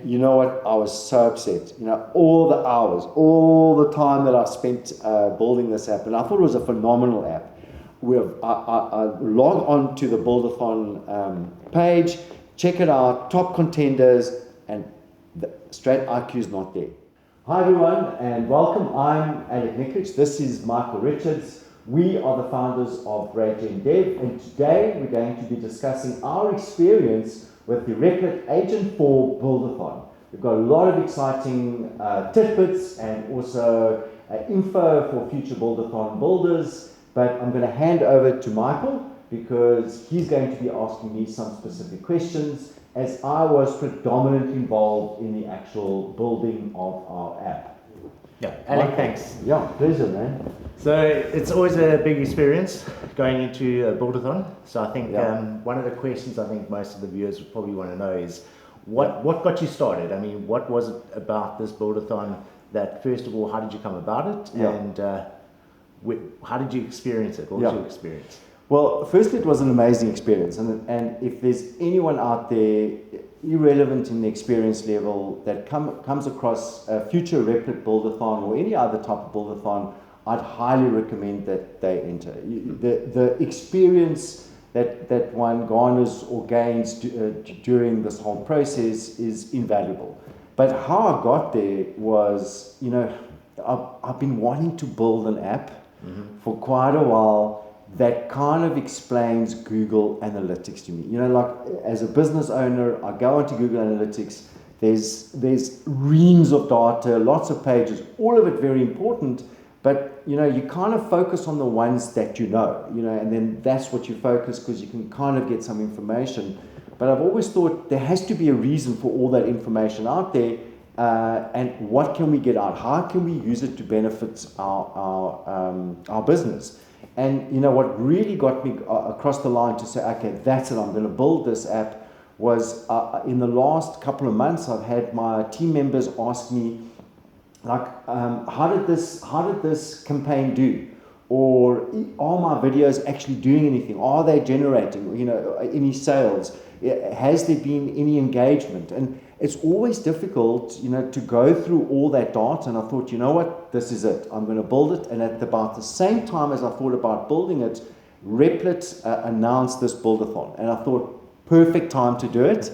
you know what? I was so upset. All the hours, all the time that I spent building this app, and I thought it was a phenomenal app. I log on to the Buildathon page, check it out, top contenders, and the StratIQ is not there. Hi everyone, and welcome. I'm Alek Nikolic. This is Michael Richards. We are the founders of rAiGenDev, and today we're going to be discussing our experience with the Replit Agent for Buildathon. We've got a lot of exciting tidbits and also info for future Buildathon builders, but I'm going to hand over to Michael because he's going to be asking me some specific questions, as I was predominantly involved in the actual building of our app. Yeah, Alek, thanks. Yeah, pleasure, man. So it's always a big experience going into a Buildathon. So I think one of the questions I think most of the viewers would probably want to know is what got you started? I mean, what was it about this Buildathon that, first of all, how did you come about it? Yeah. And how did you experience it? What was your experience? Well, firstly, it was an amazing experience. And if there's anyone out there, irrelevant in the experience level, that comes across a future Replit Buildathon or any other type of Buildathon, I'd highly recommend that they enter. The experience that one garners or gains during this whole process is invaluable. But how I got there was, I've been wanting to build an app for quite a while that kind of explains Google Analytics to me. Like as a business owner, I go into Google Analytics, there's reams of data, lots of pages, all of it very important, but you kind of focus on the ones that and then that's what you focus because you can kind of get some information. But I've always thought there has to be a reason for all that information out there, and what can we get out? How can we use it to benefit our business? And what really got me across the line to say, okay, that's it, I'm going to build this app, was in the last couple of months, I've had my team members ask me, like, how did this campaign do? Or are my videos actually doing anything? Are they generating, any sales? Has there been any engagement? And it's always difficult, to go through all that data. And I thought, you know what, this is it. I'm going to build it. And at about the same time as I thought about building it, Replit announced this Buildathon. And I thought, perfect time to do it.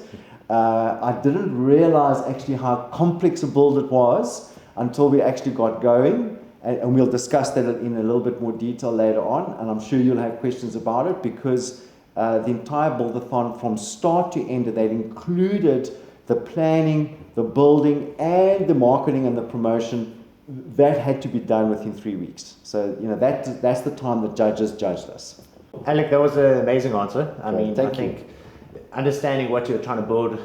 I didn't realize actually how complex a build it was until we actually got going. And we'll discuss that in a little bit more detail later on. And I'm sure you'll have questions about it because the entire Buildathon from start to end, that included the planning, the building, and the marketing and the promotion. That had to be done within 3 weeks. So, that's the time the judges judged us. Alek, that was an amazing answer. I Thank think you. Understanding what you're trying to build,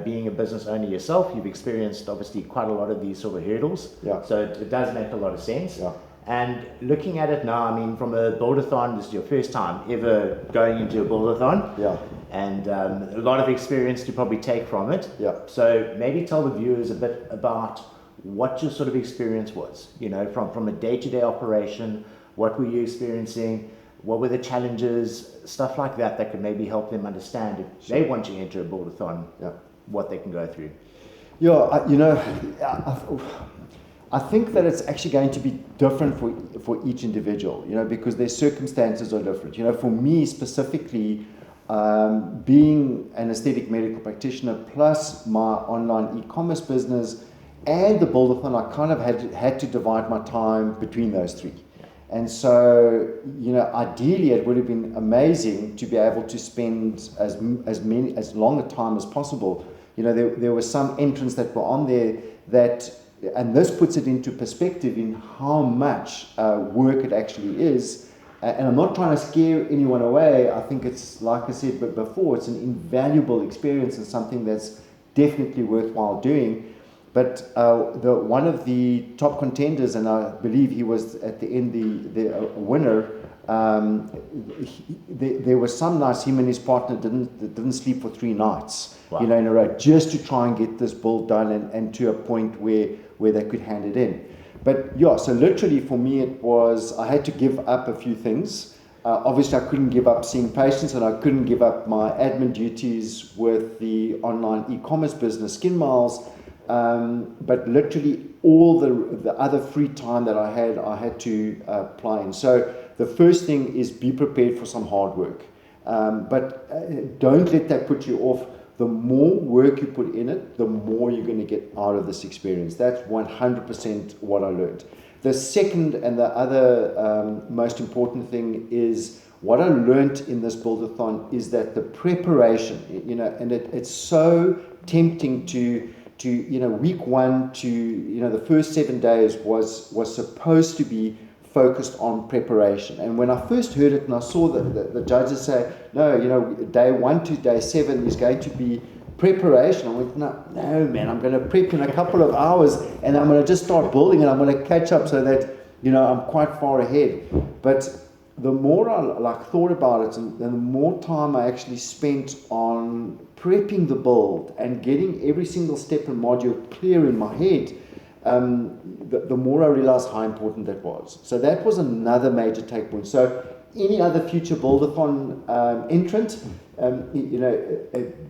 being a business owner yourself, you've experienced obviously quite a lot of these sort of hurdles. Yeah. So it does make a lot of sense. Yeah. And looking at it now, from a Buildathon, this is your first time ever going into a Buildathon. Yeah. And a lot of experience to probably take from it. Yeah. So maybe tell the viewers a bit about what your sort of experience was, from a day-to-day operation. What were you experiencing? What were the challenges? Stuff like that could maybe help them understand if they want to enter a Buildathon, what they can go through. Yeah, I think that it's actually going to be different for each individual, because their circumstances are different. For me specifically, being an aesthetic medical practitioner plus my online e-commerce business and the Buildathon, I kind of had to divide my time between those three. And so, ideally it would have been amazing to be able to spend as long a time as possible. There were some entrants that were on there and this puts it into perspective in how much work it actually is. And I'm not trying to scare anyone away. I think it's, like I said before, it's an invaluable experience and something that's definitely worthwhile doing. But one of the top contenders, and I believe he was at the end the winner, there were some nights him and his partner didn't sleep for 3 nights, wow, in a row, just to try and get this build done and to a point where they could hand it in. But yeah, so literally for me it was, I had to give up a few things. Obviously, I couldn't give up seeing patients, and I couldn't give up my admin duties with the online e-commerce business, Skin Miles. But literally all the other free time that I had to apply in. So the first thing is be prepared for some hard work. But don't let that put you off. The more work you put in it, the more you're going to get out of this experience. That's 100% what I learned. The second and the other most important thing is what I learned in this build-a-thon is that the preparation, and it's so tempting to week one to, the first 7 days was supposed to be focused on preparation. And when I first heard it and I saw the judges say, no, day 1 to day 7 is going to be preparation, I went, no man, I'm going to prep in a couple of hours and I'm going to just start building and I'm going to catch up so that, I'm quite far ahead. But the more I thought about it and the more time I actually spent on prepping the build and getting every single step and module clear in my head, the more I realized how important that was. So that was another major take point. So any other future build-a-thon entrant,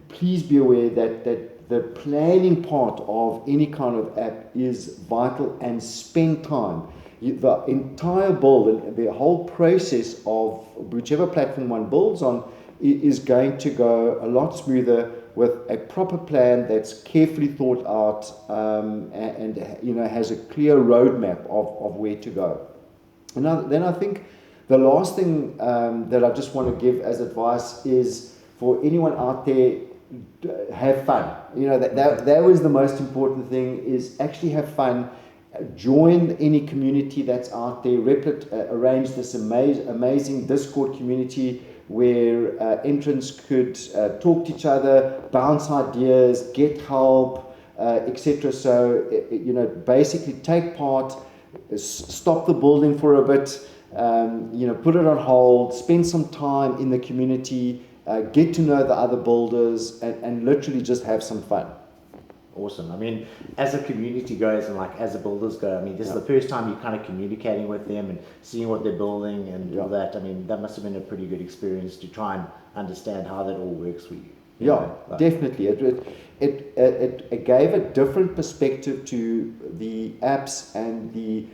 please be aware that the planning part of any kind of app is vital, and spend time. The entire build and the whole process of whichever platform one builds on is going to go a lot smoother with a proper plan that's carefully thought out, and has a clear roadmap of where to go. And then I think the last thing that I just want to give as advice is for anyone out there, have fun. That was the most important thing, is actually have fun. Join any community that's out there. Replit arranged this amazing Discord community where entrants could talk to each other, bounce ideas, get help, etc. So, basically take part, stop the building for a bit, put it on hold, spend some time in the community, get to know the other builders, and literally just have some fun. Awesome. I mean, as the community goes and as the builders go, I mean, this is the first time you're kind of communicating with them and seeing what they're building and all that. I mean, that must have been a pretty good experience to try and understand how that all works for you. Definitely. It gave a different perspective to the apps and the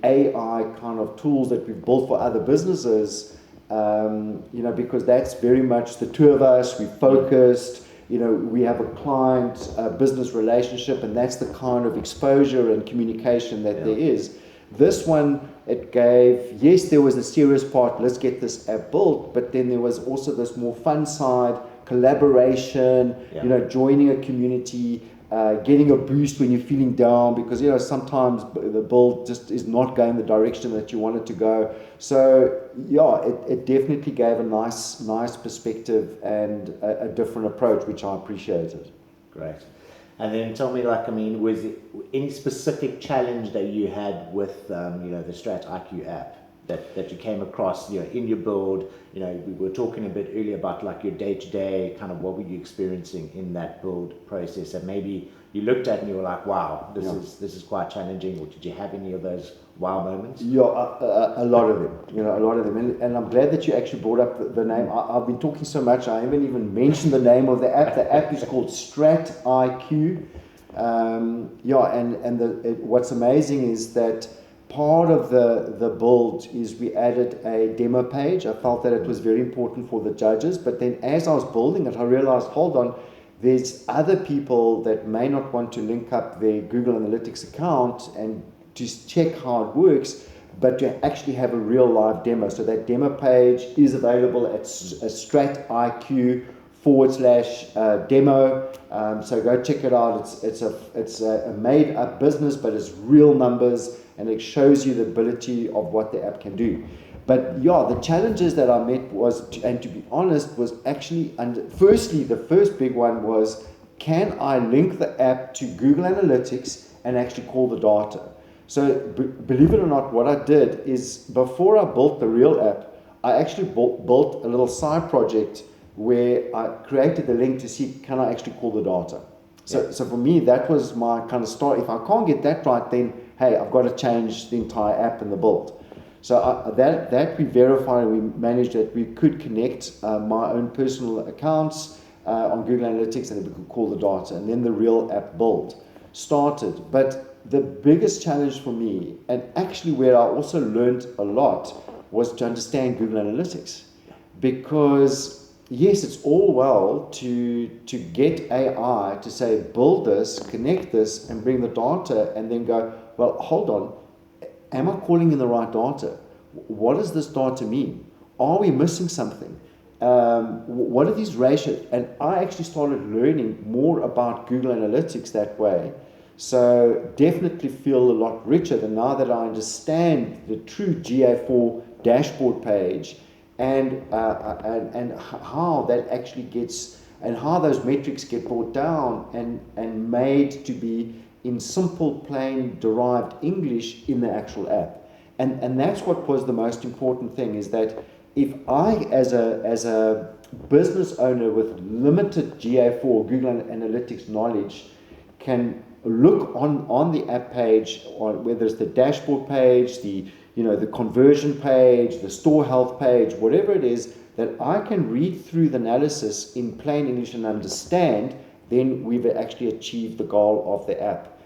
AI kind of tools that we've built for other businesses, because that's very much the two of us. We focused. We have a client business relationship, and that's the kind of exposure and communication that there is. This one, it gave, yes, there was a serious part, let's get this app built, but then there was also this more fun side, collaboration, joining a community, getting a boost when you're feeling down, because sometimes the build just is not going the direction that you want it to go. So it definitely gave a nice perspective and a different approach, which I appreciated. Great. And then tell me, was there any specific challenge that you had with the StratIQ app that you came across in your build? We were talking a bit earlier about your day-to-day, kind of what were you experiencing in that build process, and maybe you looked at and you were like, wow, this is quite challenging. Or did you have any of those wow moments? A lot of them. And I'm glad that you actually brought up the name. I've been talking so much, I haven't even mentioned the name of the app. The app is called StratIQ. What's amazing is that part of the build is we added a demo page. I felt that it was very important for the judges, but then as I was building it, I realized, hold on, there's other people that may not want to link up their Google Analytics account and just check how it works, but to actually have a real live demo. So that demo page is available at StratIQ/demo. So go check it out. It's a made up business, but it's real numbers, and it shows you the ability of what the app can do. But the challenges that I met and to be honest, was actually, firstly, the first big one was, can I link the app to Google Analytics and actually call the data? So believe it or not, what I did is, before I built the real app, I actually built a little side project where I created the link to see, can I actually call the data? So for me, that was my kind of start. If I can't get that right, then hey, I've got to change the entire app and the build. So that we verified, we managed that we could connect my own personal accounts on Google Analytics, and then we could call the data, and then the real app build started. But the biggest challenge for me, and actually where I also learned a lot, was to understand Google Analytics. Because yes, it's all well to get AI to say, build this, connect this, and bring the data, and then go, well, hold on, am I calling in the right data? What does this data mean? Are we missing something? What are these ratios? And I actually started learning more about Google Analytics that way. So definitely feel a lot richer than now that I understand the true GA4 dashboard page and how that actually gets, and how those metrics get brought down and made to be in simple, plain, derived English in the actual app. And that's what was the most important thing, is that if I, as a business owner with limited GA4 Google Analytics knowledge, can look on the app page, or whether it's the dashboard page, the conversion page, the store health page, whatever it is, that I can read through the analysis in plain English and understand, then we've actually achieved the goal of the app.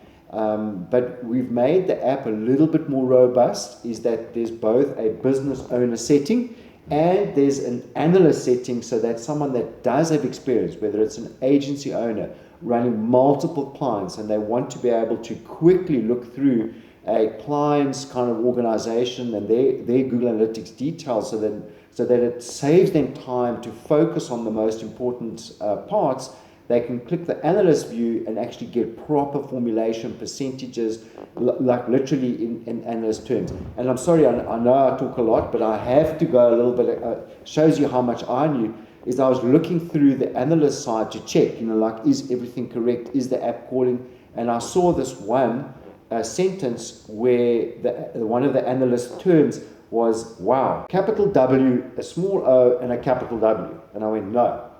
But we've made the app a little bit more robust, is that there's both a business owner setting and there's an analyst setting, so that someone that does have experience, whether it's an agency owner running multiple clients, and they want to be able to quickly look through a client's kind of organization and their Google Analytics details, so that it saves them time to focus on the most important parts. They can click the analyst view and actually get proper formulation percentages, like literally in analyst terms. And I'm sorry, I know I talk a lot, but I have to go a little bit. Shows you how much I knew. Is I was looking through the analyst side to check, is everything correct? Is the app calling? And I saw this one sentence where one of the analyst terms was, wow, capital W, a small o, and a capital W. And I went, no.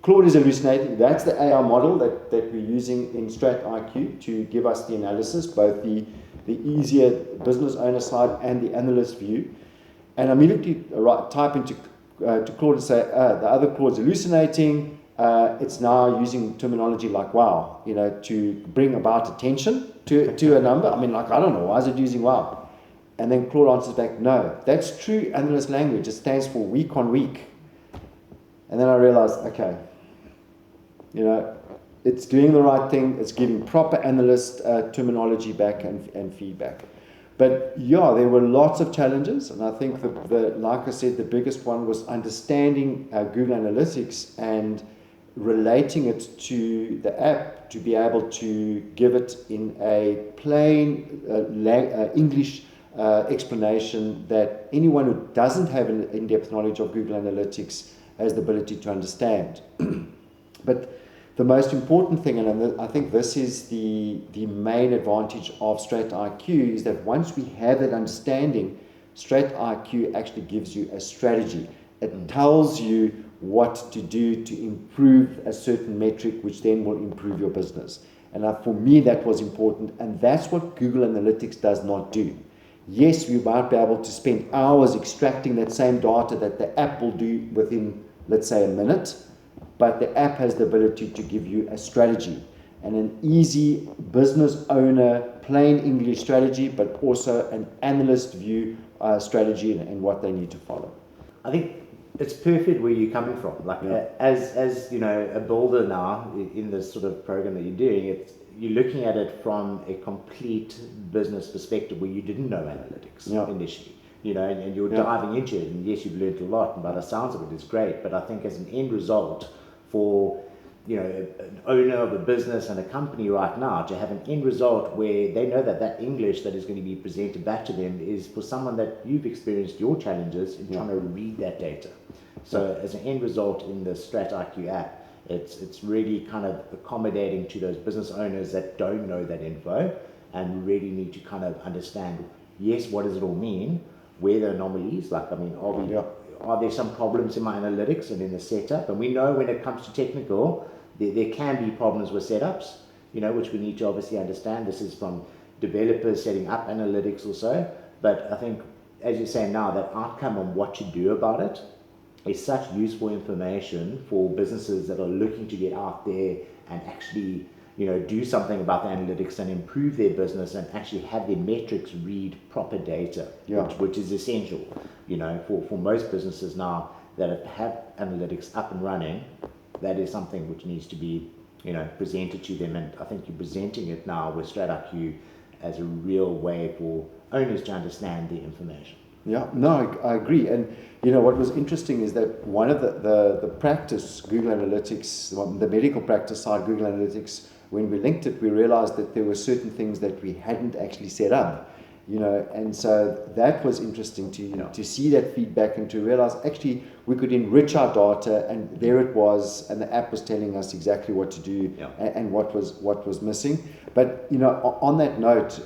Claude is hallucinating. That's the AI model that we're using in StratIQ to give us the analysis, both the easier business owner side and the analyst view. And immediately type into to Claude and say, the other Claude's hallucinating. It's now using terminology like wow, to bring about attention to a number. I don't know, why is it using wow? And then Claude answers back, no, that's true analyst language. It stands for week on week. And then I realized, okay, it's doing the right thing. It's giving proper analyst terminology back and feedback. But yeah, there were lots of challenges, and I think like I said, the biggest one was understanding Google Analytics and relating it to the app to be able to give it in a plain English explanation that anyone who doesn't have an in-depth knowledge of Google Analytics has the ability to understand. But the most important thing, and I think this is the main advantage of StratIQ, is that once we have that understanding, StratIQ actually gives you a strategy. It tells you what to do to improve a certain metric, which then will improve your business. And for me, that was important, and that's what Google Analytics does not do. Yes, we might be able to spend hours extracting that same data that the app will do within, let's say, a minute, but the app has the ability to give you a strategy and an easy business owner, plain English strategy, but also an analyst view strategy and what they need to follow. I think it's perfect where you're coming from. As a builder now in this sort of program that you're doing, you're looking at it from a complete business perspective where you didn't know analytics initially. And you're diving into it, and yes, you've learned a lot, and by the sounds of it, it's great. But I think as an end result for an owner of a business and a company right now, to have an end result where they know that English that is going to be presented back to them is for someone that you've experienced your challenges in trying to read that data. So as an end result in the StratIQ app, it's really kind of accommodating to those business owners that don't know that info and really need to kind of understand, yes, what does it all mean? Where the anomalies, are there some problems in my analytics and in the setup? And we know when it comes to technical, there can be problems with setups, which we need to obviously understand. This is from developers setting up analytics also, But I think, as you're saying now, that outcome and what you do about it is such useful information for businesses that are looking to get out there and actually, do something about the analytics and improve their business and actually have their metrics read proper data, which is essential, for most businesses now that have analytics up and running. That is something which needs to be, presented to them. And I think you're presenting it now with StratIQ as a real way for owners to understand the information. Yeah, no, I agree. And what was interesting is that one of the practice, Google Analytics, the medical practice side, Google Analytics, when we linked it, we realized that there were certain things that we hadn't actually set up, and so that was interesting to see that feedback and to realize actually we could enrich our data, and there it was, and the app was telling us exactly what to do and what was missing. But on that note,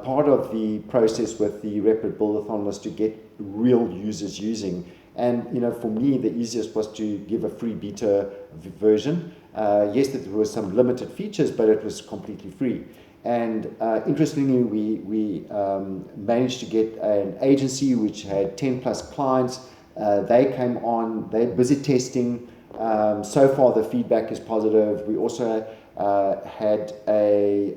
part of the process with the Replit Buildathon was to get real users using, and for me the easiest was to give a free beta version. Yes, there were some limited features, but it was completely free. And interestingly, we managed to get an agency which had 10 plus clients. They came on, they're busy testing. So far the feedback is positive. We also had a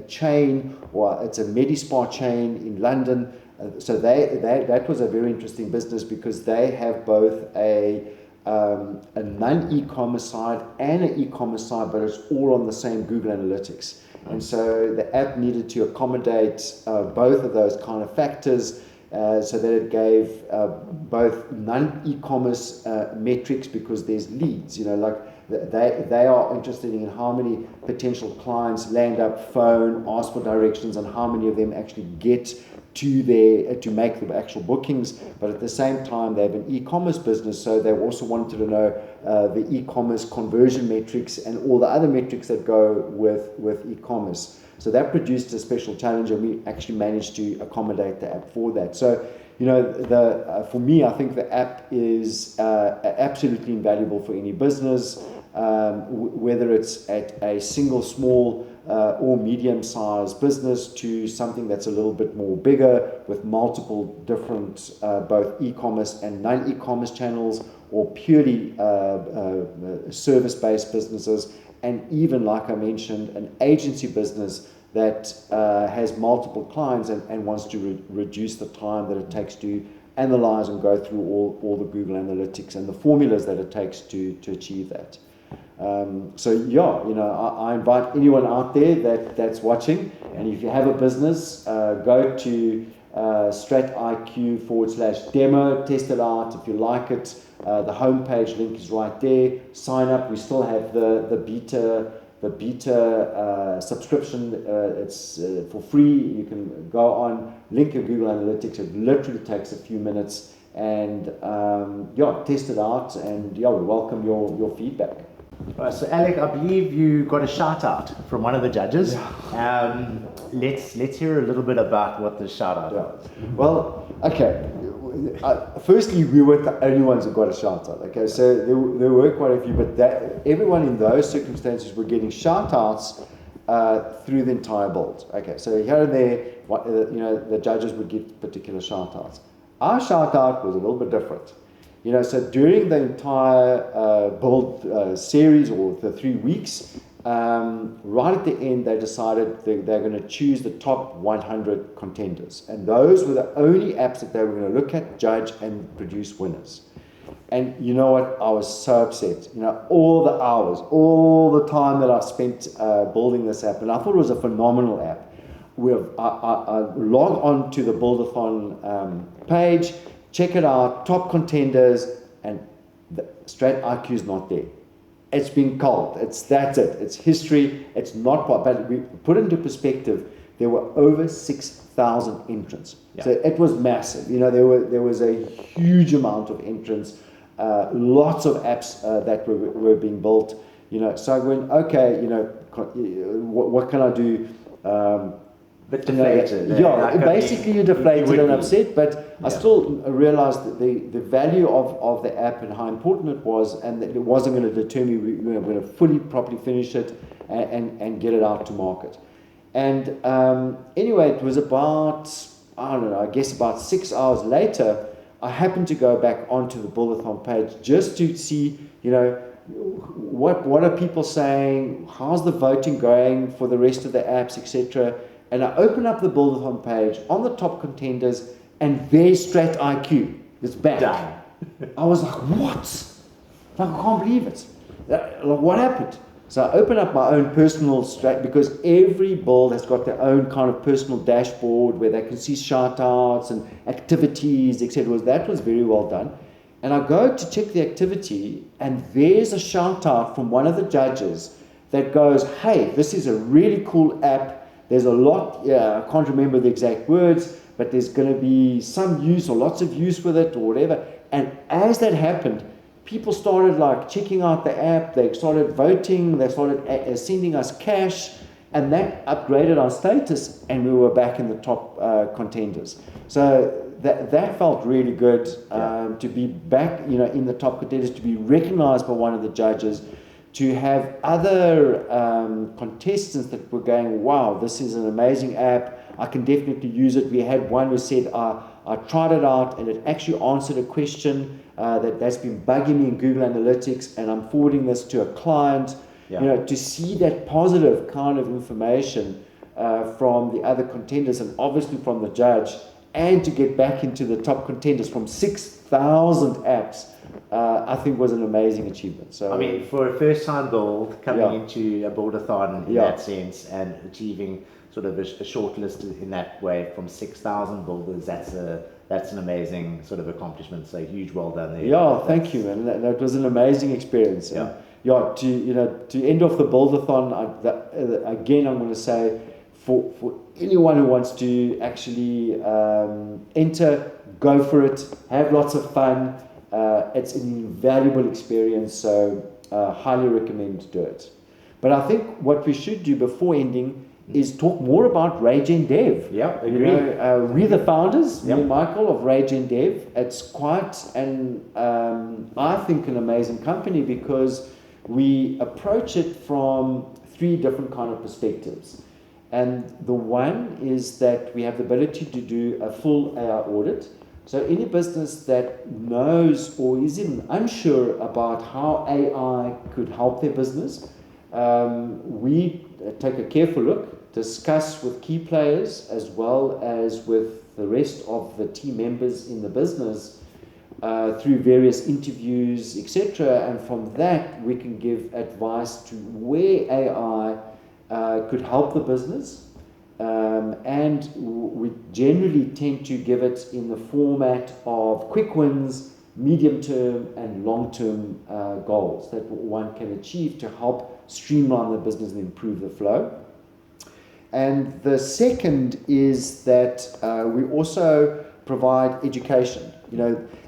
chain, or it's a Medispa chain in London. So that was a very interesting business because they have both a non-e-commerce side and an e-commerce side, but it's all on the same Google Analytics. And so the app needed to accommodate both of those kind of factors, so that it gave both non-e-commerce metrics, because there's leads, like they are interested in how many potential clients land up phone, ask for directions, and how many of them actually get to make the actual bookings. But at the same time, they have an e-commerce business, so they also wanted to know the e-commerce conversion metrics and all the other metrics that go with e-commerce. So that produced a special challenge, and we actually managed to accommodate the app for that. So for me, I think the app is absolutely invaluable for any business, whether it's at a single small or medium-sized business to something that's a little bit more bigger with multiple different both e-commerce and non-e-commerce channels, or purely service-based businesses, and even, like I mentioned, an agency business that has multiple clients and wants to reduce the time that it takes to analyze and go through all the Google Analytics and the formulas that it takes to achieve that. I invite anyone out there that's watching, and if you have a business, go to StratIQ /demo, test it out. If you like it, the homepage link is right there. Sign up. We still have the beta subscription. It's for free. You can go on, link your Google Analytics. It literally takes a few minutes, and test it out, and we welcome your feedback. Right, so Alek, I believe you got a shout out from one of the judges. Let's hear a little bit about what the shout out was. Well, okay. Firstly, we weren't the only ones who got a shout out. Okay, so there were quite a few, but everyone in those circumstances were getting shout outs through the entire build. Okay, so here and there, the judges would give particular shout outs. Our shout out was a little bit different. So during the entire build series, or the 3 weeks, right at the end, they decided they're going to choose the top 100 contenders. And those were the only apps that they were going to look at, judge, and produce winners. And you know what? I was so upset. All the hours, all the time that I spent building this app, and I thought it was a phenomenal app. I log on to the Buildathon page, check it out, top contenders, and the StratIQ is not there. It's been culled. That's it. It's history. It's not part. But we put it into perspective. There were over 6,000 entrants. Yeah. So it was massive. There was a huge amount of entrants. Lots of apps that were being built. So I went, okay. What can I do? But deflated. Basically you're deflated and upset, but I still realized that the value of the app and how important it was, and that it wasn't going to deter me. We were going to properly finish it and get it out to market. And anyway, it was about I don't know, I guess about 6 hours later, I happened to go back onto the Buildathon page just to see, what are people saying, how's the voting going for the rest of the apps, etc. And I open up the Buildathon page on the top contenders, and there's StratIQ. It's back. Done. I was like, what? Like, I can't believe it. What happened? So I open up my own personal because every build has got their own kind of personal dashboard where they can see shout outs and activities, etc. That was very well done. And I go to check the activity, and there's a shout out from one of the judges that goes, hey, this is a really cool app. There's a lot, I can't remember the exact words, but there's going to be some use or lots of use with it or whatever. And as that happened, people started like checking out the app, they started voting, they started sending us cash, and that upgraded our status, and we were back in the top contenders. So that felt really good, to be back, in the top contenders, to be recognized by one of the judges, to have other contestants that were going, wow, this is an amazing app, I can definitely use it. We had one who said, I tried it out and it actually answered a question that's been bugging me in Google Analytics, and I'm forwarding this to a client. To see that positive kind of information from the other contenders and obviously from the judge, and to get back into the top contenders from 6,000 apps, I think was an amazing achievement. So I mean, for a first-time build, coming into a buildathon in that sense, and achieving sort of a shortlist in that way from 6,000 builders, that's an amazing sort of accomplishment. So huge, well done there. Yeah, thank you, man. That was an amazing experience. And to end off the buildathon, again, I'm going to say, for anyone who wants to actually enter, go for it. Have lots of fun. It's an invaluable experience, so highly recommend to do it. But I think what we should do before ending is talk more about rAiGenDev. Yeah, agree. We're the founders, me and Michael, of rAiGenDev. It's quite I think an amazing company, because we approach it from 3 different kind of perspectives. And the one is that we have the ability to do a full AI audit. So any business that knows or is even unsure about how AI could help their business, we take a careful look, discuss with key players as well as with the rest of the team members in the business through various interviews, etc. And from that, we can give advice to where AI could help the business. And we generally tend to give it in the format of quick wins, medium-term and long-term goals that one can achieve to help streamline the business and improve the flow. And the second is that we also provide education,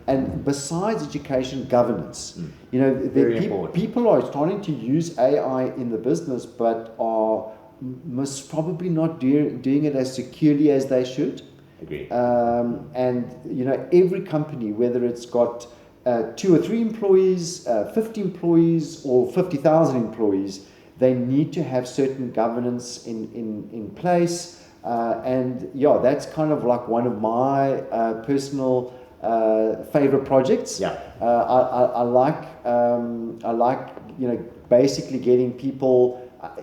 and besides education, governance. People are starting to use AI in the business, but are most probably not doing it as securely as they should. Agreed. And every company, whether it's got 2 or 3 employees, 50 employees, or 50,000 employees, they need to have certain governance in place. And that's kind of like one of my personal favorite projects. I like basically getting people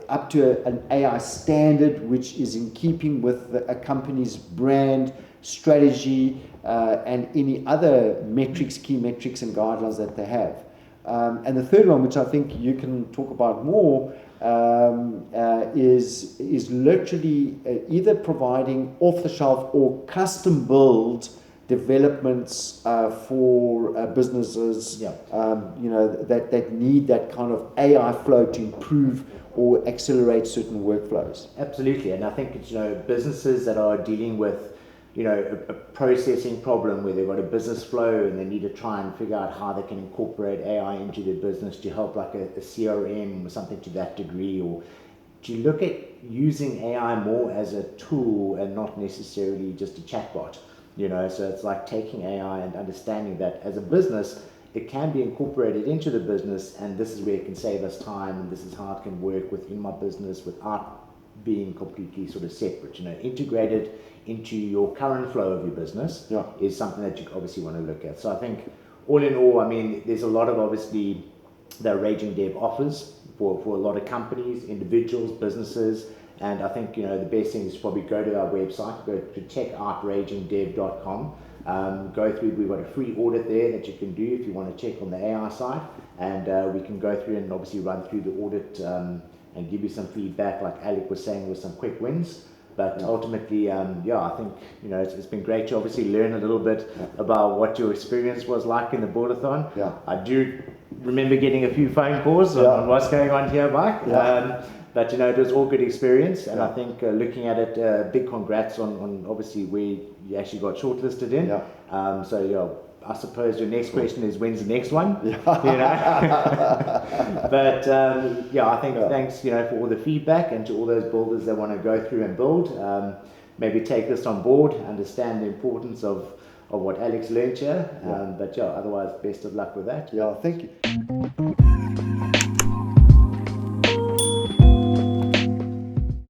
up to an AI standard which is in keeping with a company's brand, strategy, and any other key metrics and guidelines that they have. And the third one, which I think you can talk about more, is literally either providing off-the-shelf or custom-build developments for businesses, that need that kind of AI flow to improve or accelerate certain workflows. Absolutely, and I think it's businesses that are dealing with a processing problem where they've got a business flow and they need to try and figure out how they can incorporate AI into their business to help, like a CRM or something to that degree, or to look at using AI more as a tool and not necessarily just a chatbot. So it's like taking AI and understanding that as a business, it can be incorporated into the business, and this is where it can save us time, and this is how it can work within my business without being completely sort of separate, integrated into your current flow of your business is something that you obviously want to look at. So I think all in all, I mean, there's a lot of obviously that rAiGenDev offers for a lot of companies, individuals, businesses, and I think the best thing is probably go to our website, go to check out rAiGenDev.com. Go through, we've got a free audit there that you can do if you want to check on the AI side, and we can go through and obviously run through the audit and give you some feedback, like Alek was saying, with some quick wins. But ultimately, I think it's been great to obviously learn a little bit about what your experience was like in the Buildathon. I do remember getting a few phone calls on what's going on here, Mike. But it was all good experience, and I think looking at it, big congrats on obviously where you actually got shortlisted in. I suppose your next question is, when's the next one? But I think thanks for all the feedback, and to all those builders that want to go through and build, maybe take this on board, understand the importance of what Alex learned here. But otherwise, best of luck with that. Thank you.